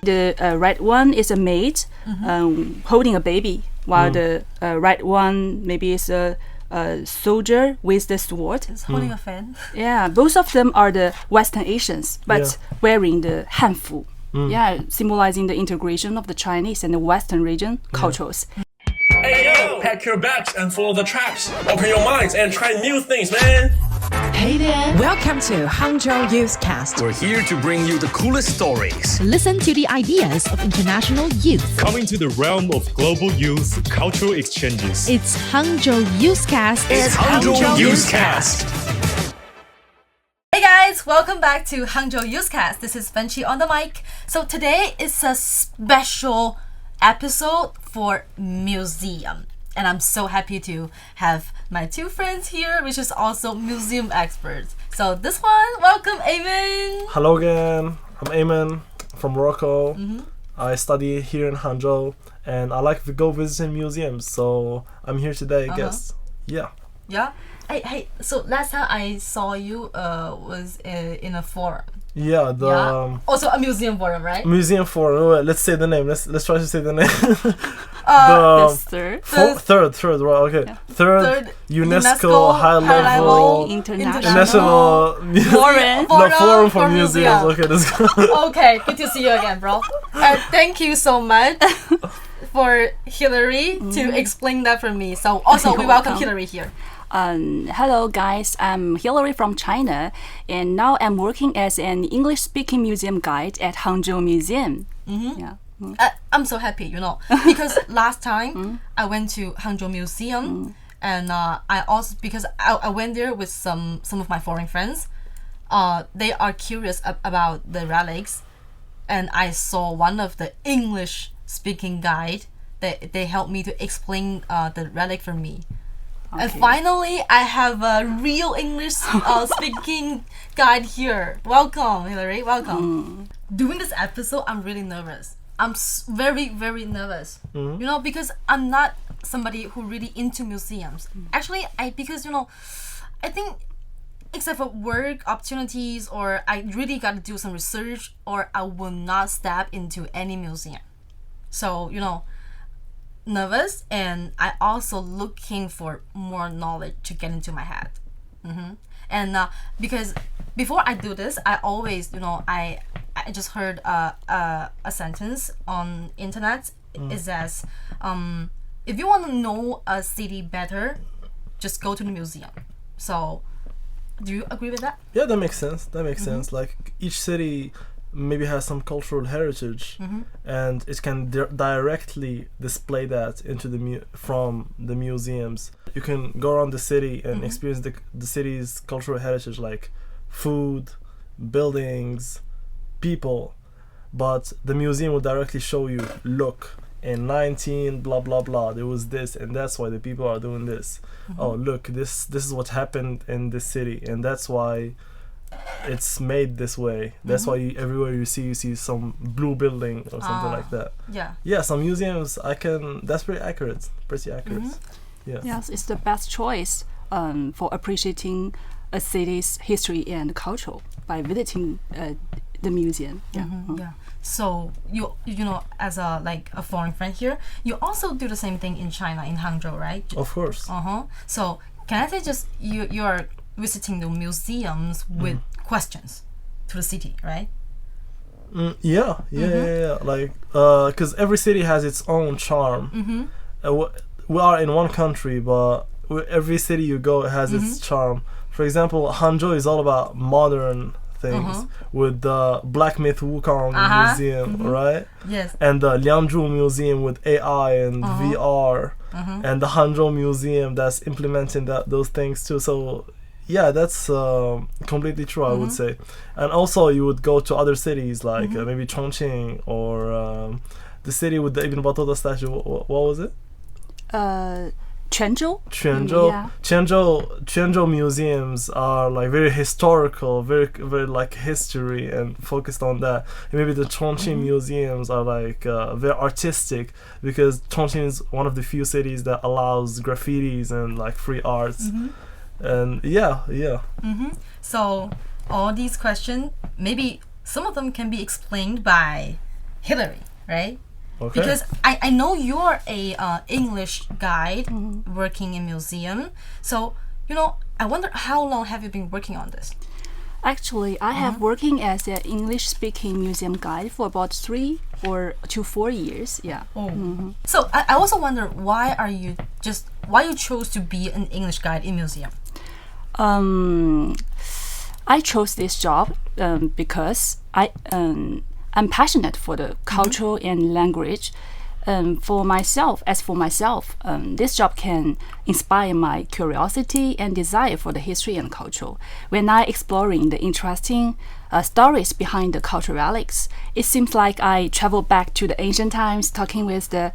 The right one is a maid holding a baby, while the right one maybe is a soldier with the sword. It's holding a fan. Yeah, both of them are the Western Asians, but wearing the hanfu. Yeah, symbolizing the integration of the Chinese and the Western region cultures. Hey yo, pack your bags and follow the tracks. Open your minds and try new things, man. Hey there! Welcome to Hangzhou Youthcast. We're here to bring you the coolest stories. Listen to the ideas of international youth. Coming to the realm of global youth cultural exchanges. It's Hangzhou Youthcast. It's Hangzhou Youthcast. Hey guys, welcome back to Hangzhou Youthcast. This is Benchi on the mic. So today is a special episode for museum. And I'm so happy to have my two friends here, which is also museum experts. So this one, welcome Eamon. Hello again, I'm Eamon from Morocco. I study here in Hangzhou and I like to go visiting museums, so I'm here today, I guess. Yeah. Yeah? Hey, so last time I saw you was in a forum. Yeah, Also a museum forum, right? Museum Forum. Wait, let's say the name. Let's try to say the name. That's third. Third, right? Okay. Yeah. Third UNESCO high level international forum for museums. Okay, let's go. Okay, good to see you again, bro. Thank you so much for Hillary to explain that for me. So also we welcome Hillary here. Hello guys, I'm Hillary from China, and now I'm working as an English-speaking museum guide at Hangzhou Museum. Yeah. I'm so happy, because last time I went to Hangzhou Museum, and I also because I went there with some of my foreign friends. They are curious about the relics, and I saw one of the English-speaking guide that they helped me to explain the relic for me. Okay. And finally, I have a real English speaking guide here. Welcome, Hillary. Welcome. Doing this episode, I'm really nervous. I'm very, very nervous. Because I'm not somebody who really into museums. Actually, I think except for work opportunities or I really got to do some research or I will not step into any museum. So, nervous, and I also looking for more knowledge to get into my head. And because before I do this, I always I just heard a sentence on internet. It says if you want to know a city better, just go to the museum. So do you agree with that? Yeah, that makes sense. Sense. Like each city maybe has some cultural heritage, and it can directly display that into from the museums. You can go around the city and experience the city's cultural heritage, like food, buildings, people, but the museum will directly show you, look, in 19 blah blah blah there was this, and that's why the people are doing this. Oh, look, this is what happened in this city, and that's why it's made this way. That's why everywhere you see some blue building or something like that. Yeah, some museums that's pretty accurate. Yeah. Yes, it's the best choice for appreciating a city's history and culture by visiting the museum. Yeah. So you as a foreign friend here, you also do the same thing in China, in Hangzhou, right? Of course. So can I say just you are visiting the museums with questions to the city, right? Yeah. Like, because every city has its own charm. We are in one country, but every city you go has its charm. For example, Hangzhou is all about modern things with the Black Myth Wukong Museum, right? Yes. And the Liangzhu Museum with AI and VR, and the Hangzhou Museum that's implementing those things too. So yeah, that's completely true, I would say. And also you would go to other cities like maybe Chongqing or the city with the Ibn Battuta statue. What was it? Quanzhou. Quanzhou museums are like very historical, very very like history and focused on that. And maybe the Chongqing museums are like very artistic, because Chongqing is one of the few cities that allows graffitis and like free arts. And yeah. So all these questions, maybe some of them can be explained by Hillary, right? Okay. Because I know you're a English guide working in museum. So, I wonder how long have you been working on this? Actually, I have working as an English-speaking museum guide for about 3 to 4 years. Yeah. So I also wonder why you chose to be an English guide in museum? I chose this job because I'm passionate for the culture and language. For myself, this job can inspire my curiosity and desire for the history and culture. When I exploring the interesting stories behind the cultural relics, it seems like I travel back to the ancient times, talking with the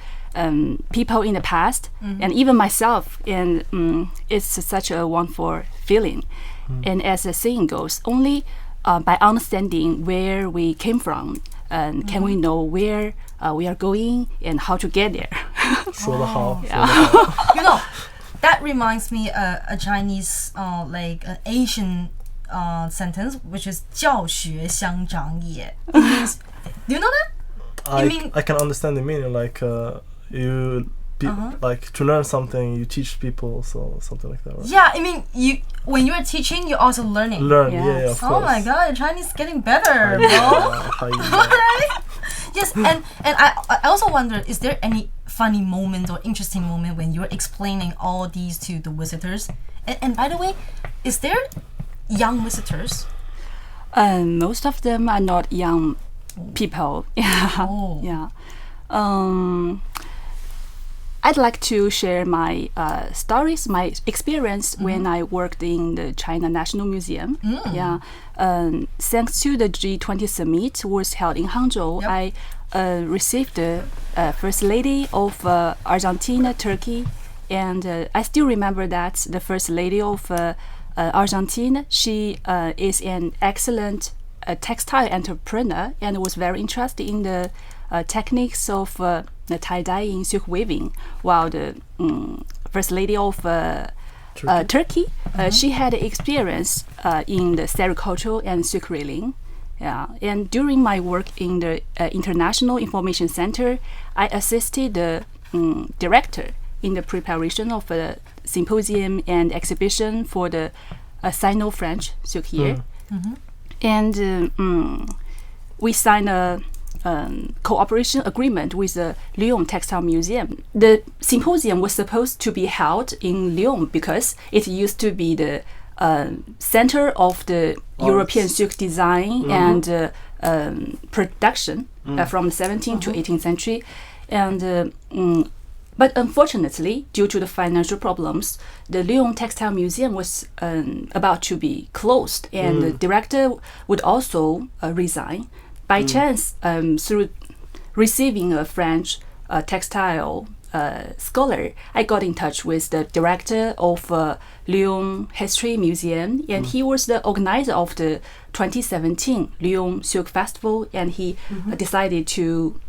people in the past, and even myself. And it's such a wonderful feeling. And as the saying goes, only by understanding where we came from, can we know where we are going and how to get there. 说得好， That reminds me a Chinese like an Asian sentence, which is 教学相长也. It means, do you know that? I can understand the meaning, like like to learn something, you teach people, so something like that, right? Yeah, I mean, when you're teaching, you're also learning. Learn, Yes. yeah, of course. Oh my god, Chinese is getting better, bro. Alright. Yes, and I also wonder, is there any funny moment or interesting moment when you're explaining all these to the visitors? And by the way, is there young visitors? Most of them are not young people. Yeah. Oh. Yeah. I'd like to share my stories, my experience when I worked in the China National Museum. Yeah, thanks to the G20 summit was held in Hangzhou, I received the First Lady of Argentina, Turkey, and I still remember that the First Lady of Argentina, she is an excellent textile entrepreneur and was very interested in the techniques of the tie-dyeing, silk weaving, while the First Lady of Turkey, she had experience in the sericulture and silk reeling. Yeah, and during my work in the International Information Center, I assisted the director in the preparation of a symposium and exhibition for the Sino-French silk year. And we signed a cooperation agreement with the Lyon Textile Museum. The symposium was supposed to be held in Lyon because it used to be the center of the European silk design and production from the 17th to 18th century. And but unfortunately, due to the financial problems, the Lyon Textile Museum was about to be closed, and the director would also resign. By chance, through receiving a French textile scholar, I got in touch with the director of Lyon History Museum, and he was the organizer of the 2017 Lyon Silk Festival, and he decided to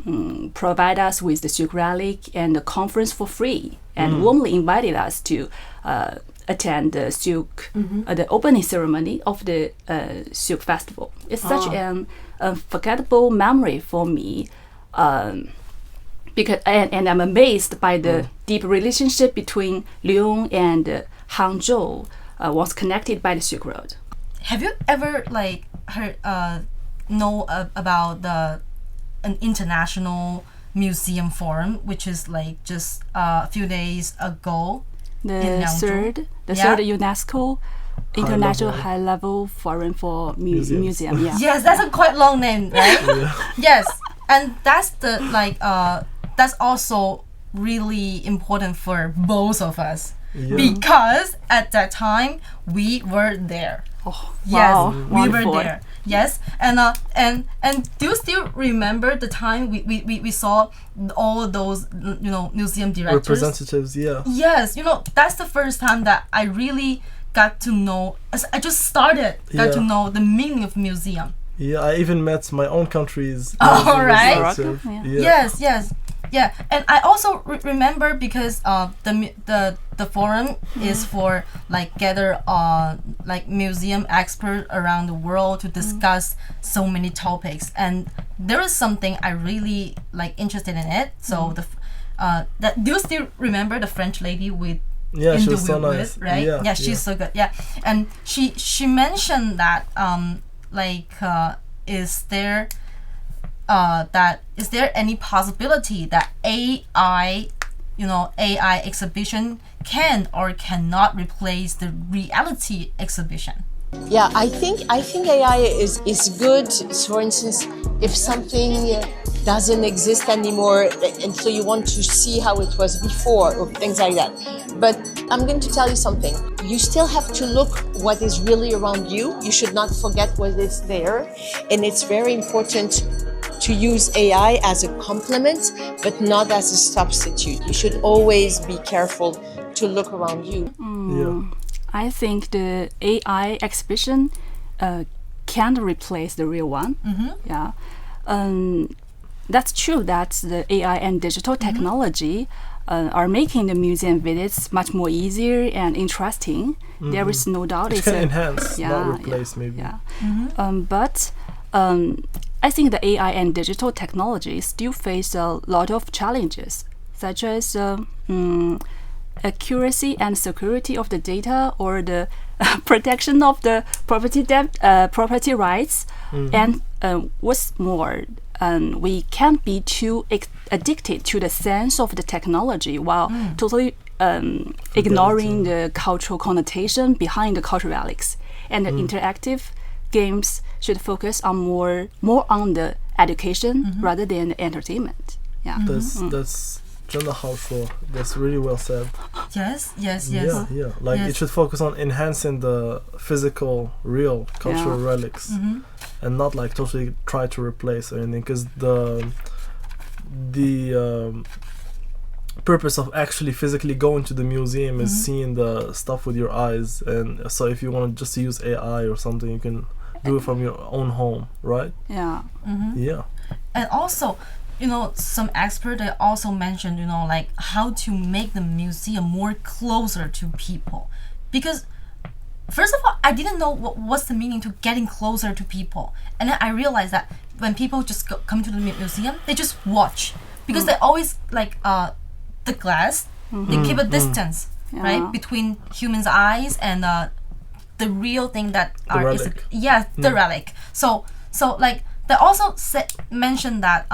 provide us with the silk relic and the conference for free, and warmly invited us to attend the silk, the opening ceremony of the silk festival. It's such an unforgettable memory for me. Because and I'm amazed by the deep relationship between Lyon and Hangzhou was connected by the Silk Road. Have you ever like heard know about an international museum forum, which is like just a few days ago? The in Liangzhu? third UNESCO International High Level Forum for Museum. Yeah. Yes, that's a quite long name, right? Yes, and that's the like that's also really important for both of us because at that time we were there. Oh, Yes, wow. we Wonderful. were there. Yes, and do you still remember the time we saw all those museum directors? Representatives, yeah. Yes, that's the first time that I really got to know. I just started got to know the meaning of museum. Yeah, I even met my own country's All right. representative. Moroccan, Yeah. Yes. Yeah, and I also remember because the forum is for like gather like museum experts around the world to discuss so many topics, and there is something I really like interested in it. So do you still remember the French lady with Yeah, in she the was so wheel nice. with, right? Yeah, she's so good. Yeah, and she mentioned that is there any possibility that AI exhibition can or cannot replace the reality exhibition? Yeah, I think AI is good. For instance, if something doesn't exist anymore, and so you want to see how it was before, or things like that. But I'm going to tell you something. You still have to look what is really around you. You should not forget what is there, and it's very important to use AI as a complement, but not as a substitute. You should always be careful to look around you. Yeah. I think the AI exhibition can't replace the real one. Yeah, that's true. That the AI and digital technology are making the museum visits much more easier and interesting. There is no doubt. It can enhance, not replace, maybe. Yeah, but I think the AI and digital technology still face a lot of challenges, such as accuracy and security of the data, or the protection of the property rights, and what's more, we can't be too addicted to the sense of the technology while totally ignoring the cultural connotation behind the cultural relics. And the interactive games should focus on more on the education rather than the entertainment. Yeah, that's 真的好说. That's really well said. Yes. Yeah. Like it should focus on enhancing the physical, real cultural relics, and not like totally try to replace or anything. Because the purpose of actually physically going to the museum is seeing the stuff with your eyes. And so if you want to just use AI or something, you can do it from your own home, right? Yeah. Yeah. And also, some expert they also mentioned, like how to make the museum more closer to people. Because first of all, I didn't know what's the meaning to getting closer to people. And then I realized that when people just come to the museum, they just watch. Because they always like the glass, they keep a distance, right, between humans' eyes and the real thing that the relic. So like they also mentioned that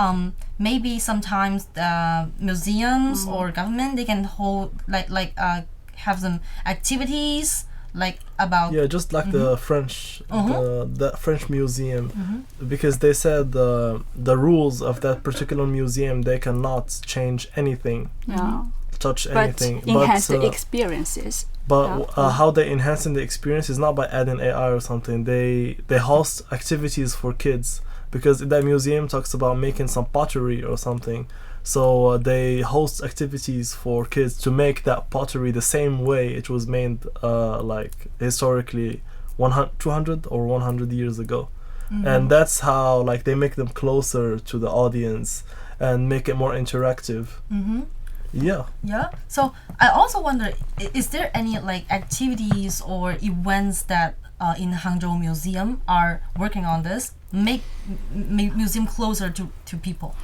maybe sometimes the museums or government, they can hold have some activities like about just like the French the French museum, because they said the rules of that particular museum, they cannot change anything, touch anything, but enhance the experiences. But how they enhancing the experience is not by adding AI or something. They host activities for kids, because that museum talks about making some pottery or something. So they host activities for kids to make that pottery the same way it was made like historically 200 or 100 years ago. And that's how like they make them closer to the audience and make it more interactive. Yeah. So I also wonder, is there any like activities or events that in Hangzhou Museum are working on this, make museum closer to people?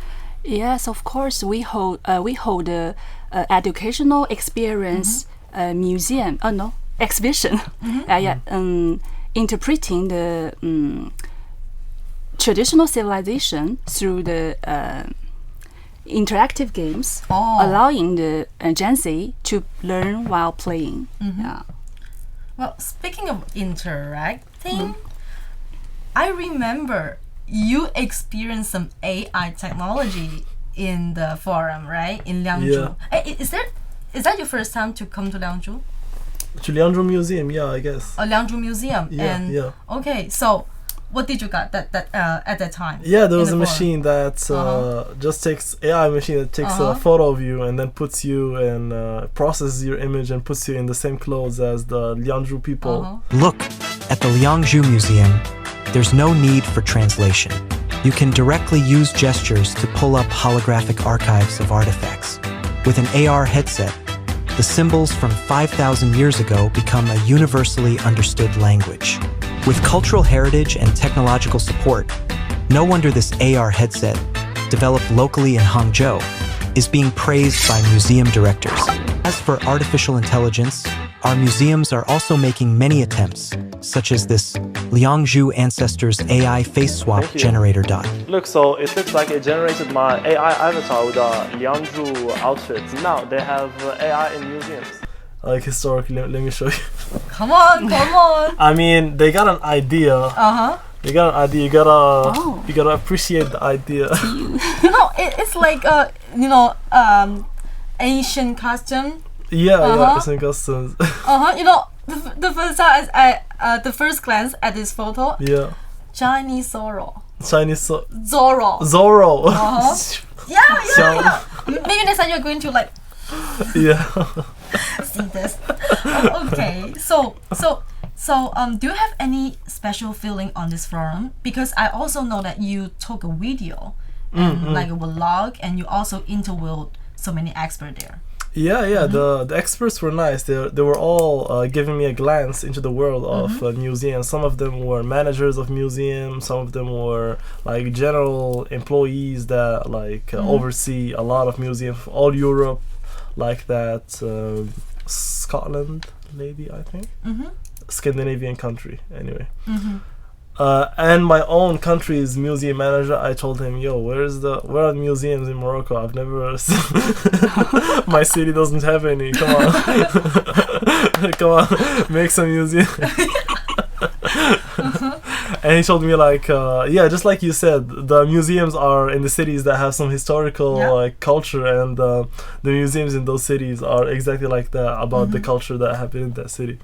Yes, of course. We hold a educational experience museum. Exhibition. Interpreting the traditional civilization through the interactive games, allowing the Gen Z to learn while playing. Yeah. Well, speaking of interacting, I remember you experienced some AI technology in the forum, right? In Liangzhu. Is that your first time to come to Liangzhu? To Liangzhu Museum, yeah, I guess. Liangzhu Museum. Okay, so what did you got at that time? Yeah, there was a machine that just takes AI machine that takes a photo of you and then puts you and processes your image and puts you in the same clothes as the Liangzhu people. Look at the Liangzhu Museum. There's no need for translation. you can directly use gestures to pull up holographic archives of artifacts. With an AR headset, the symbols from 5,000 years ago become a universally understood language. With cultural heritage and technological support, no wonder this AR headset, developed locally in Hangzhou, is being praised by museum directors. As for artificial intelligence, our museums are also making many attempts, such as this Liangzhu Ancestors AI face swap generator dot. Look, so it looks like it generated my AI avatar with a Liangzhu outfit. Now they have AI in museums. Like historically, let me show you. Come on, come on. I mean, they got an idea. They got an idea. You gotta appreciate the idea. You know, it's like Asian costume. Yeah, it's in customs. You know, the first time the first glance at this photo. Yeah. Chinese Zorro. Zorro. Yeah. Maybe next time you're going to like. Yeah. See this. Okay. So, do you have any special feeling on this forum? Because I also know that you took a video and like a vlog, and you also interviewed so many experts there. Yeah. The experts were nice. They were all giving me a glance into the world of museums. Some of them were managers of museums. Some of them were like general employees that like oversee a lot of museums, all Europe, like that. Scotland, maybe, I think. Scandinavian country, anyway. And my own country's museum manager, I told him, yo, where are the museums in Morocco? I've never seen. My city doesn't have any. Come on. Come on, make some museum. And he told me like, yeah, just like you said, the museums are in the cities that have some historical like culture, and the museums in those cities are exactly like that, about the culture that happened in that city.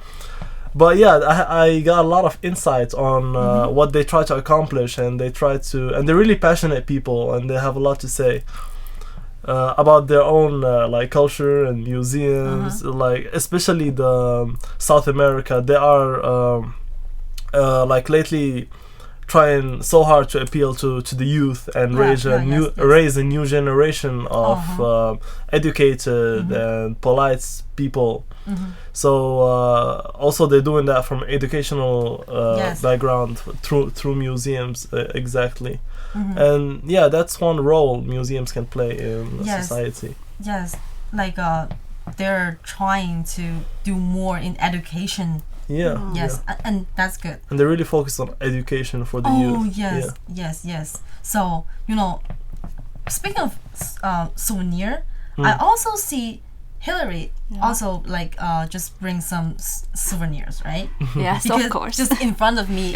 But yeah, I got a lot of insights on what they try to accomplish, and they're really passionate people, and they have a lot to say about their own like culture and museums, like especially the South America. They are like lately trying so hard to appeal to the youth and raise a new generation of educated and polite people. So also they're doing that from educational background through museums, exactly. And yeah, that's one role museums can play in society. Yes, like they're trying to do more in education. Yes, and that's good. And they really focus on education for the youth. Yes. So, you know, speaking of souvenir, I also see Hillary also like just bring some souvenirs, right? Yes, because of course. Just in front of me.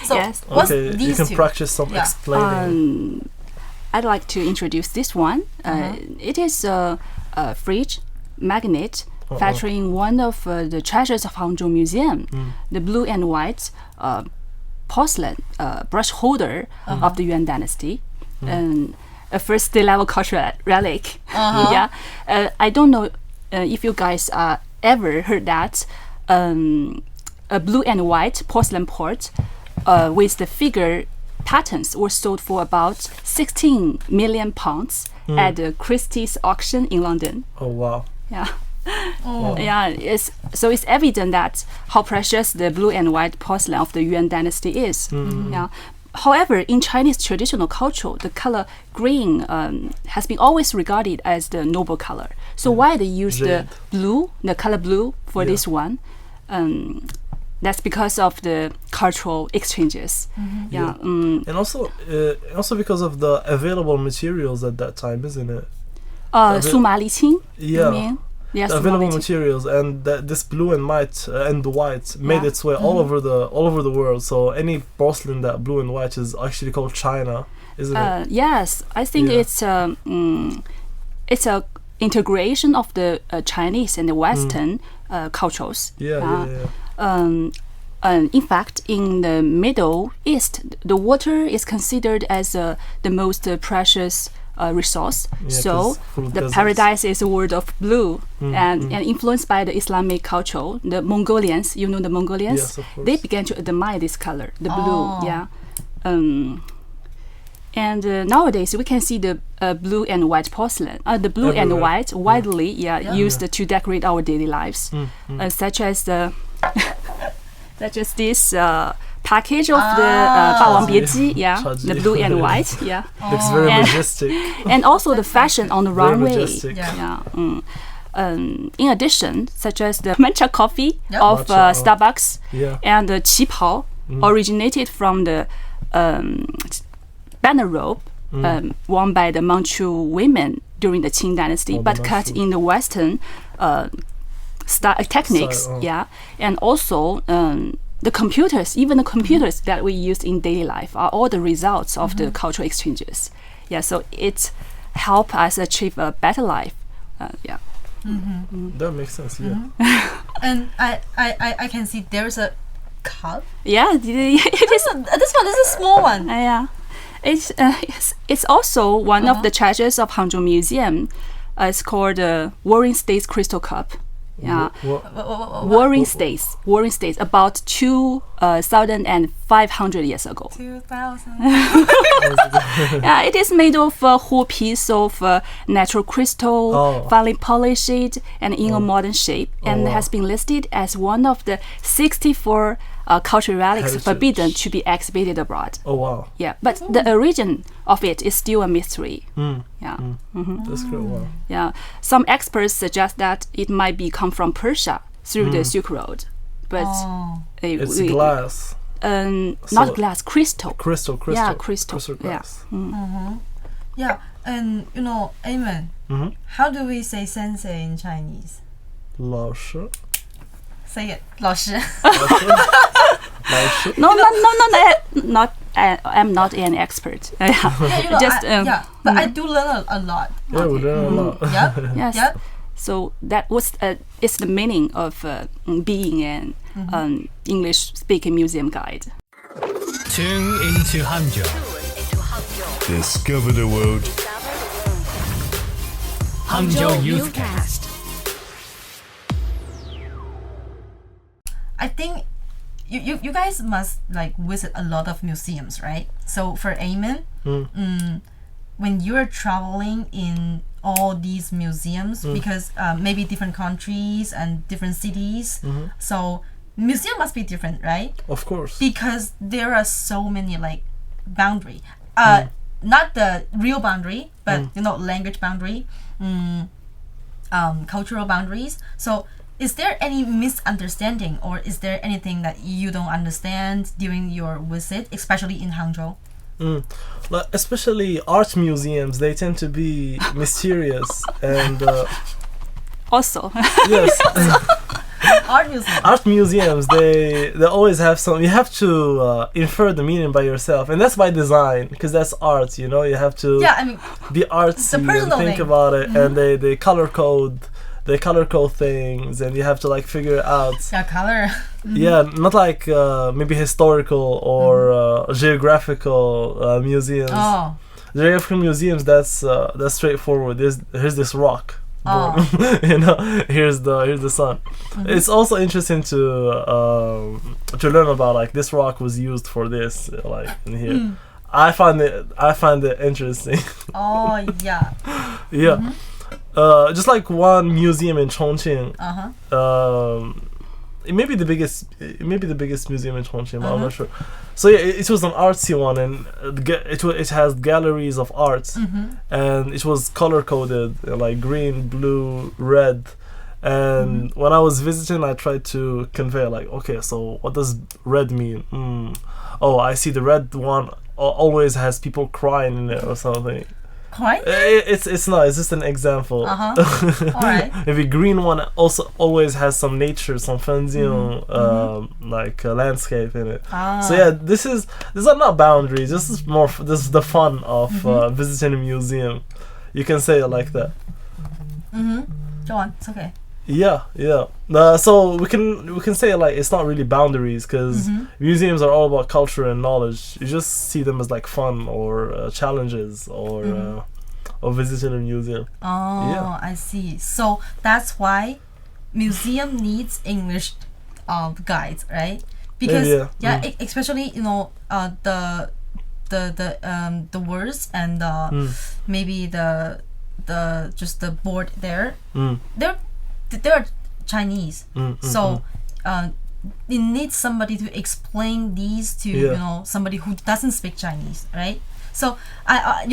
So what's these you can two? practice some explaining. I'd like to introduce this one. It is a fridge magnet featuring one of the treasures of Hangzhou Museum, the blue and white porcelain brush holder of the Yuan Dynasty, and a first level cultural relic. I don't know if you guys ever heard that a blue and white porcelain pot with the figure patterns were sold for about 16 million pounds at the Christie's auction in London. Oh wow. Yeah. It's evident that how precious the blue and white porcelain of the Yuan Dynasty is. However, in Chinese traditional culture, the color green has been always regarded as the noble color. So why they use Jade. the color blue for this one? That's because of the cultural exchanges. And also because of the available materials at that time, isn't it? Suma li qing. Yeah. You mean? Yes, the available materials, and this blue and white made its way all over the world. So any porcelain that blue and white is actually called China, isn't it? Yes, I think it's a integration of the Chinese and the Western cultures. In fact, in the Middle East, the water is considered as the most precious resource. So the paradise is a word of blue, and influenced by the Islamic culture, the Mongolians, you know the Mongolians, yes, of course. they began to admire this color, the blue. And nowadays we can see the blue and white porcelain. The blue and Everywhere. white widely used to decorate our daily lives, such as the such as this package of the 霸王别姬, the blue and white, Looks very And- majestic. and also the fashion on the Very runway. majestic. In addition, such as the matcha coffee of Matcha, Starbucks Yeah. and the qipao originated from the banner robe worn by the Manchu women during the Qing dynasty, but cut in the Western techniques. Style, And also the computers, even the computers that we use in daily life, are all the results of the cultural exchanges. So it help us achieve a better life. That makes sense. Yeah. And I can see there's a cup. It is. This one is a small one. It's also one of the treasures of Hangzhou Museum. It's called the Warring States Crystal Cup. Warring States, about 2,500 years ago. 2000. It is made of a whole piece of natural crystal, finely polished, and in a modern shape, and has been listed as one of the 64 cultural relics Heritage. forbidden to be exhibited abroad. Oh wow. But the origin of it is still a mystery. That's great. Wow. Some experts suggest that it might be come from Persia through the Silk Road, but It's glass. not So- glass, crystal. Crystal. Yeah, crystal. glass. Yeah, and Amen. How do we say sensei in Chinese? 老师. Say it, 老师. No, not. I'm not an expert. Just but I do learn a lot. Yeah, we learn a lot. yes. Yep. So that was it's the meaning of being an English-speaking museum guide. Tune into Hangzhou. Discover the world. Hangzhou Youthcast. I think you guys must visit a lot of museums, right? So for Amen, when you're traveling in all these museums, because maybe different countries and different cities, so museum must be different, right? Of course. Because there are so many boundary, not the real boundary, but language boundary, cultural boundaries. So is there any misunderstanding, or is there anything that you don't understand during your visit, especially in Hangzhou? Like, especially art museums, they tend to be mysterious and Also, yes. Art museum. They always have some. You have to infer the meaning by yourself, and that's by design, because that's art. You have to be artsy and think thing. about it, and they color code. They color code things, and you have to figure it out. Yeah, color. Yeah, not like maybe historical or geographical museums. Oh. Geographical museums, that's straightforward. Here's this rock. Boom. Here's the sun. It's also interesting to learn about this rock was used for this in here. I find it interesting. Oh yeah. Yeah. Just like one museum in Chongqing. It may be the biggest museum in Chongqing, but I'm not sure. So yeah, it was an artsy one, and it has galleries of art, and it was color coded green, blue, red. And when I was visiting, I tried to convey okay, so what does red mean? Oh, I see the red one always has people crying in it or something. Crying? It's not. It's just an example. All right. Maybe green one also always has some nature, some fenzion, landscape in it. So yeah, these are not boundaries. This is the fun of visiting a museum. You can say it like that. Go on. It's okay. Yeah. So we can say it's not really boundaries, because museums are all about culture and knowledge. You just see them as fun or challenges or visiting a museum. Oh, Yeah. I see. So that's why museum needs English guides, right? Because Yeah. especially the the words and maybe the just the board there. They're Chinese, so it needs somebody to explain these to somebody who doesn't speak Chinese, right? So I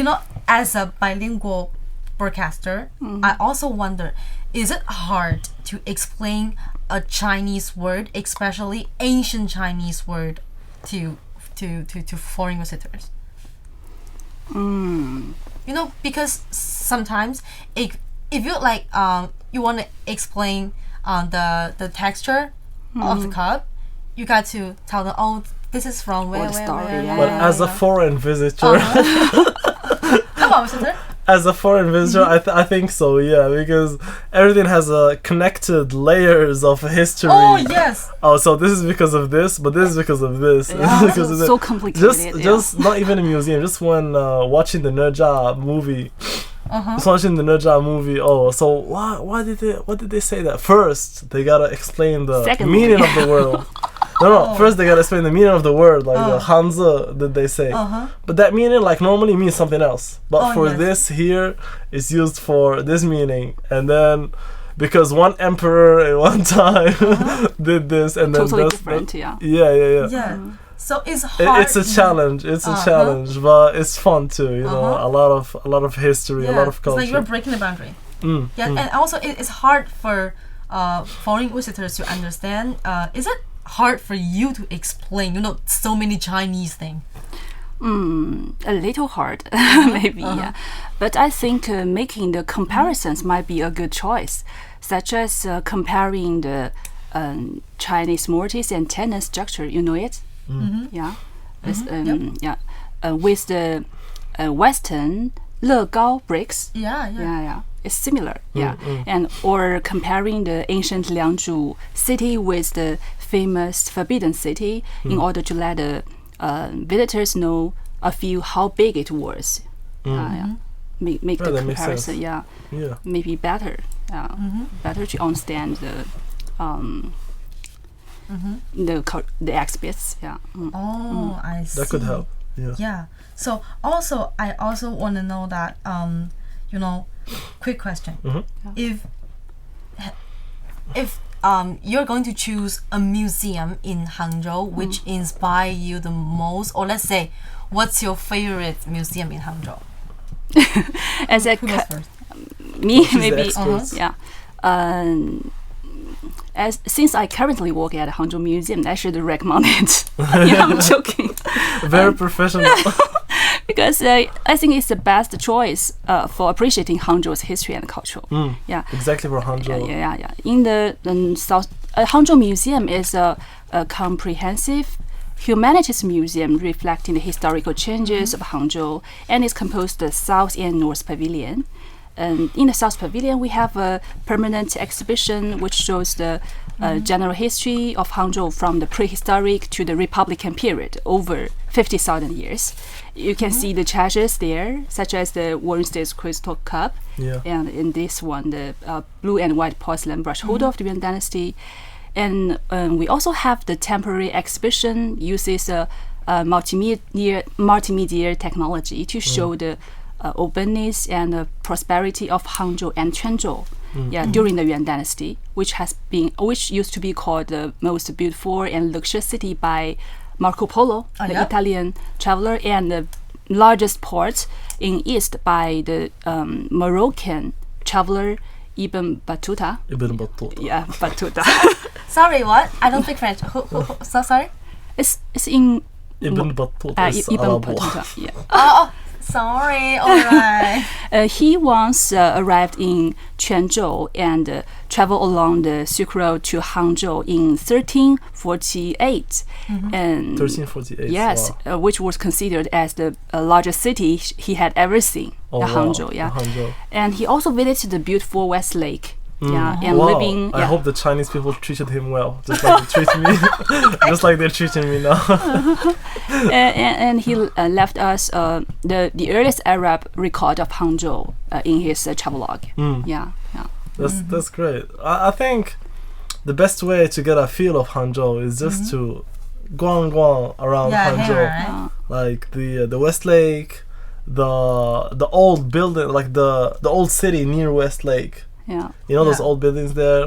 as a bilingual broadcaster, I also wonder, is it hard to explain a Chinese word, especially ancient Chinese word, to foreign visitors? Because sometimes if you like you want to explain the texture of the cup, you got to tell them, oh, this is from where. But as a foreign visitor, come on, visitor. As a foreign visitor, I think so, yeah, because everything has connected layers of history. Oh yes. Oh, so this is because of this, but this is because of this. Yeah, because of so complicated. Just not even a museum. Just when watching the Nerja movie. Just watching the Nerja movie. Oh, so what did they say that first? They gotta explain the meaning of the word. No, first they gotta explain the meaning of the word, like the Hangzhou that they say. But that meaning, like, normally means something else. But for this here, it's used for this meaning. And then, because one emperor at one time did this, and then totally different, yeah. Yeah. So it's hard. It's a challenge. It's a challenge, but it's fun too. You know, a lot of history, a lot of culture. It's like you're breaking the boundary. And also it's hard for foreign visitors to understand. Is it hard for you to explain, so many Chinese things? A little hard, maybe, yeah. But I think making the comparisons might be a good choice, such as comparing the Chinese mortise and tenon structure. You know it? Yeah. With the Western Legao bricks. Yeah. It's similar, and or comparing the ancient Liangzhu city with the famous Forbidden City in order to let the visitors know how big it was. Make the comparison, maybe better, better to understand the exhibits. I see. That could help. Yeah. So also, I also want to know that quick question. If you're going to choose a museum in Hangzhou which inspire you the most, or let's say, what's your favorite museum in Hangzhou? As a me, maybe, since I currently work at Hangzhou Museum, I should recommend it. I'm joking. Very professional. Because I think it's the best choice for appreciating Hangzhou's history and culture. Exactly for Hangzhou. In the South, Hangzhou Museum is a comprehensive humanities museum reflecting the historical changes of Hangzhou, and is composed of the South and North Pavilion. In the South Pavilion, we have a permanent exhibition which shows the general history of Hangzhou from the prehistoric to the Republican period over 50,000 years. You can see the treasures there, such as the Warren State's crystal cup, and in this one, the blue and white porcelain brush holder of the Yuan Dynasty. And we also have the temporary exhibition uses multimedia technology to show the openness and the prosperity of Hangzhou and Quanzhou during the Yuan Dynasty, which used to be called the most beautiful and luxurious city by Marco Polo, the Italian traveler, and the largest port in East by the Moroccan traveler Ibn Battuta. Yeah, Battuta. Sorry, what? I don't speak French. So sorry? It's in Ibn Battuta. Ibn Battuta, yeah. Oh, sorry, alright. He once arrived in Quanzhou and traveled along the Silk Road to Hangzhou in 1348. And 1348. Yes, wow. Which was considered as the largest city he had ever seen. Hangzhou, Hangzou. And he also visited the beautiful West Lake. And living. I hope the Chinese people treated him well, just like they treat me, just like they're treating me now. and he left us the earliest Arab record of Hangzhou in his travelogue. That's great. I think the best way to get a feel of Hangzhou is just to go around Hangzhou. like the Westlake, the old building, like the old city near Westlake. Yeah. You know those Yeah. old buildings there.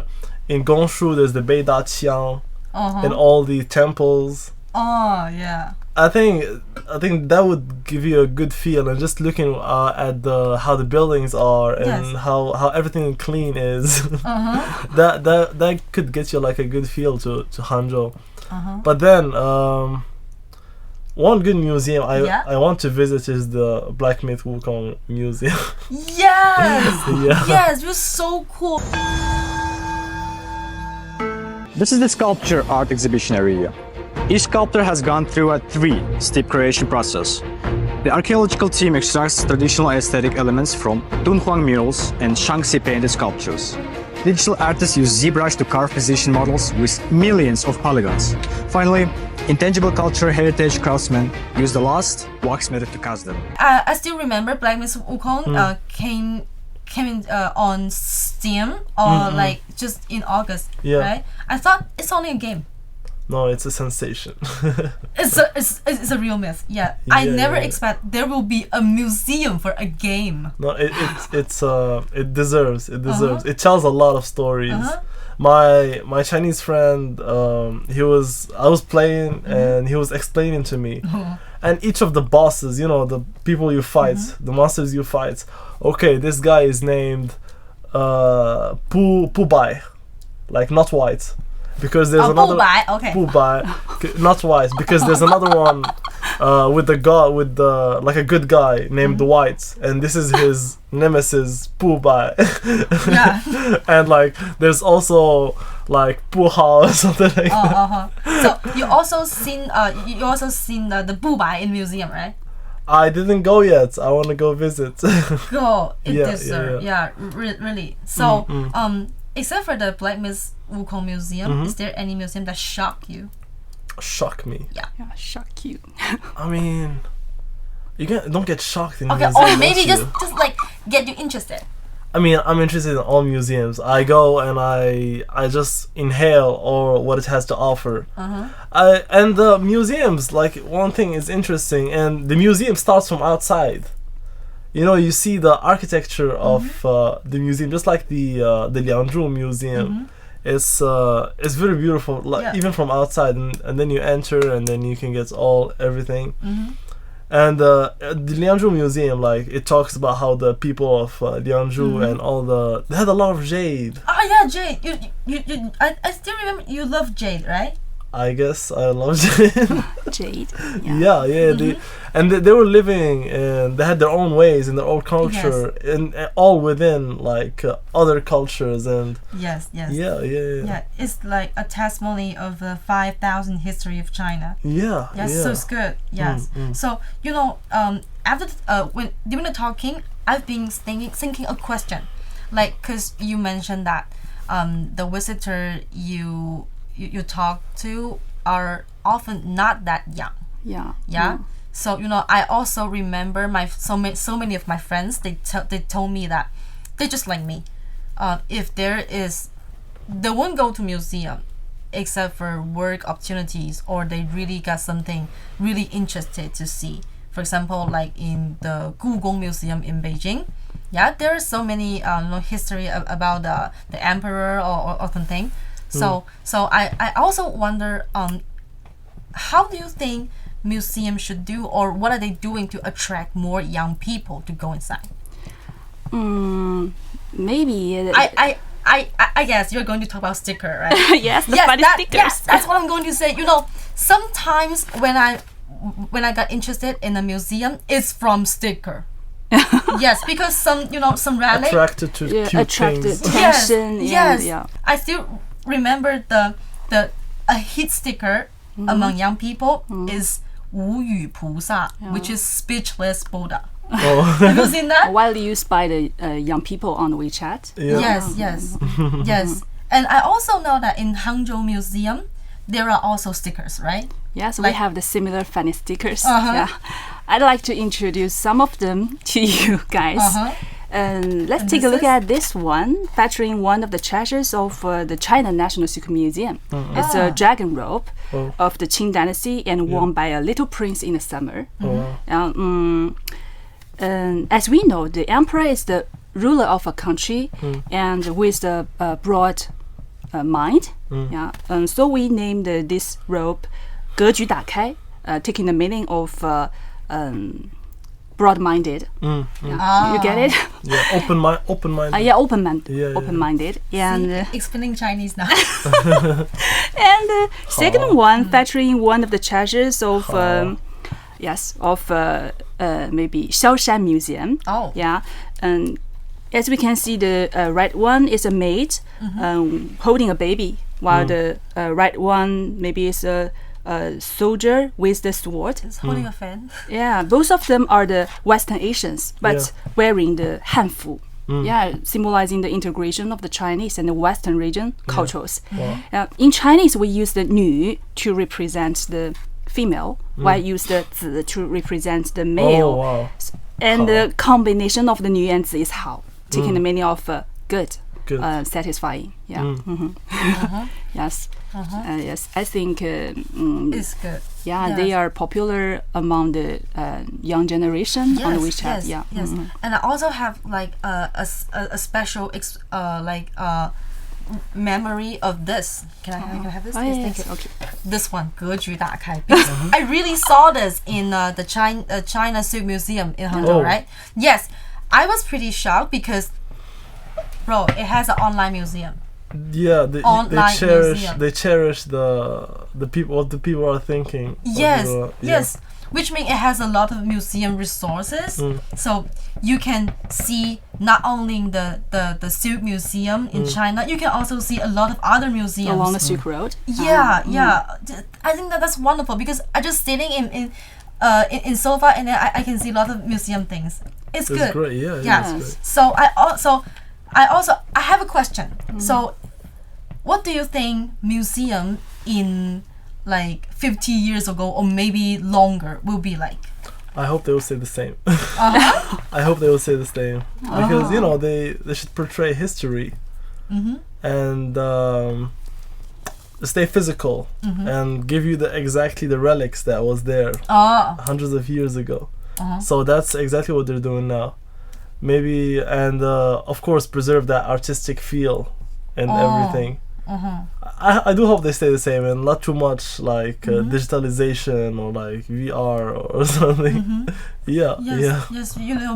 In Gongshu, there's the Beidaqiang and all the temples. Oh yeah. I think that would give you a good feel, and just looking at how the buildings are and Yes. how everything clean is, that could get you like a good feel to Hangzhou. But then one good museum I want to visit is the Black Myth Wukong Museum. Yes. Yeah. Yes, it was so cool. This is the sculpture art exhibition area. Each sculptor has gone through a 3-step creation process. The archaeological team extracts traditional aesthetic elements from Dunhuang murals and Shaanxi painted sculptures. Digital artists use ZBrush to carve position models with millions of polygons. Finally, intangible culture heritage craftsmen use the lost wax method to cast them. I still remember Black Myth Wukong came in on Steam or like just in August, Yeah. right? I thought it's only a game. No, it's a sensation. It's a real myth. Yeah, I Yeah, never yeah. expect there will be a museum for a game. No, it deserves. It tells a lot of stories. My Chinese friend, I was playing and he was explaining to me, and each of the bosses, you know, the people you fight, the monsters you fight. Okay, this guy is named Pu Bai, like not white, because there's another Pu Bai, okay. Pu Bai, not white, because there's another one with the like a good guy named White, and this is his nemesis Pu Bai. Yeah. And like there's also like Pu Hao or something like that. So you also seen the Bu Bai in museum, right? I didn't go yet. I want to go visit. Go, it Yeah, deserves. yeah. Really. So except for the Black Myth Wukong Museum, is there any museum that shocked you? Shock me. Yeah, shock you. I mean, don't get shocked in Okay, museum, or maybe don't you? just like get you interested. I mean, I'm interested in all museums. I go and I just inhale or what it has to offer. And the museums, like one thing is interesting, and the museum starts from outside. You know, you see the architecture of the museum, just like the Liangzhu Museum. It's very beautiful, like even from outside, and then you enter, and then you can get everything. And the Liangzhu Museum, like it talks about how the people of Liangzhu and they had a lot of jade. Oh yeah, Jade. You I still remember you love Jade, right? I guess I love jade. Jade. Yeah. They were living, and they had their own ways and their own culture, and all within like other cultures, and Yes. yeah. It's like a testimony of the 5,000 history of China. Yeah. Yes, so it's good. Yes. So you know, after when during the talking, I've been thinking a question, like because you mentioned that the visitor you talk to are often not that young. Yeah. So you know, I also remember so many of my friends. They told me that they're just like me. If they won't go to museum except for work opportunities, or they really got something really interested to see. For example, like in the Gugong Museum in Beijing. Yeah, there are so many history about the emperor or something. So I also wonder how do you think museums should do, or what are they doing to attract more young people to go inside? Maybe. I guess you're going to talk about sticker, right? Yes, the funny stickers. Yes, that's what I'm going to say. You know, sometimes when I got interested in a museum, it's from sticker. Yes, because some relic Attracted to cute things. attention. Yes. Yeah. I still remember a hit sticker among young people is 无语菩萨, which is speechless Buddha. Oh. Have you seen that? Widely used by the young people on WeChat. Yeah. Yes. And I also know that in Hangzhou Museum, there are also stickers, right? Yes, we Like- have the similar funny stickers. Yeah. I'd like to introduce some of them to you guys. And let's take a look at this one, featuring one of the treasures of the China National Secret Museum. It's a dragon robe of the Qing Dynasty and worn by a little prince in the summer. As we know, the emperor is the ruler of a country and with a broad mind. And so we named this robe 格局打开, taking the meaning of broad-minded. You get it? Yeah, open-minded. Open-minded. And Explaining Chinese now. and the second one, featuring one of the treasures of maybe Xiaoshan Museum. Oh. Yeah. And as we can see, the right one is a maid holding a baby, while the right one maybe is a soldier with the sword. It's holding a fan. Yeah, both of them are the Western Asians, but wearing the hanfu. Symbolizing the integration of the Chinese and the Western region cultures. In Chinese, we use the 女 to represent the female, while use the 子 to represent the male. And the combination of the 女 and 子 is 好, taking the meaning of good. Satisfying. Yes. Yes, I think It's good. they are popular among the young generation on WeChat. Yes. And I also have like a special memory of this. Can I have this? Yes, thank you. Okay. This one, 格局打开. Because I really saw this in the China Silk Museum in Hangzhou, right? Yes, I was pretty shocked because, bro, it has an online museum. Yeah, they cherish the people, what the people are thinking. Yes, which means it has a lot of museum resources. So you can see not only the Silk Museum in China, you can also see a lot of other museums along the Silk Road. I think that's wonderful because I just sitting in sofa and then I can see a lot of museum things. It's good. Great. Yeah. Yeah. It's great. So I have a question. So what do you think museum in like 50 years ago or maybe longer will be like? I hope they will say the same. I hope they will say the same because they should portray history and stay physical and give you exactly the relics that was there hundreds of years ago. So that's exactly what they're doing now. Maybe and of course preserve that artistic feel and everything. I do hope they stay the same and not too much like digitalization or like VR or something. Yes,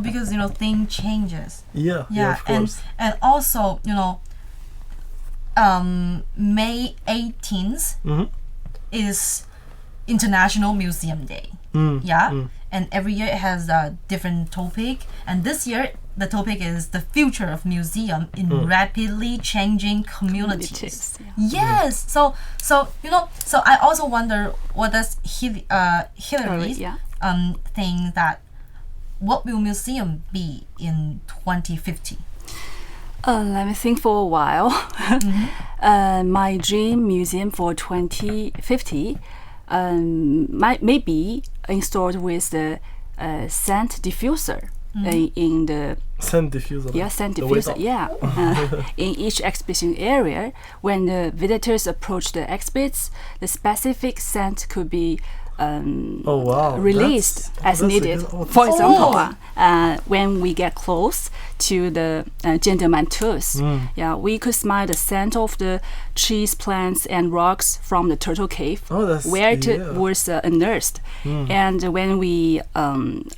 because thing changes. Yeah, of course. And also May 18th is International Museum Day. And every year it has a different topic, and this year the topic is the future of museum in rapidly changing communities. Yes. So I also wonder what does Hillary think that what will museum be in 2050? Let me think for a while. My dream museum for 2050 might maybe installed with the scent diffuser in the scent diffuser. Yeah, scent diffuser. In each exhibition area, when the visitors approach the exhibits, the specific scent could be released as needed. For example, when we get close to the gentleman tours, we could smell the scent of the trees, plants, and rocks from the turtle cave where it was unearthed. And when we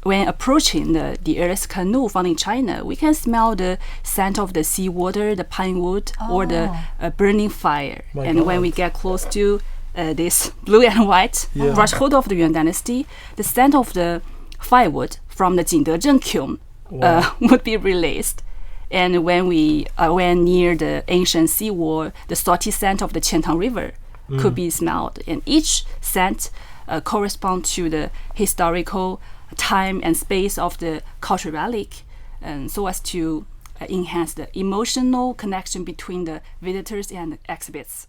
when approaching the earth canoe found in China, we can smell the scent of the seawater, the pine wood, or the burning fire. When we get close to this blue and white brushwood of the Yuan Dynasty, the scent of the firewood from the Jingdezhen kiln would be released. And when we went near the ancient seawall, the salty scent of the Qiantang River could be smelled. And each scent corresponds to the historical time and space of the cultural relic, and so as to enhance the emotional connection between the visitors and the exhibits.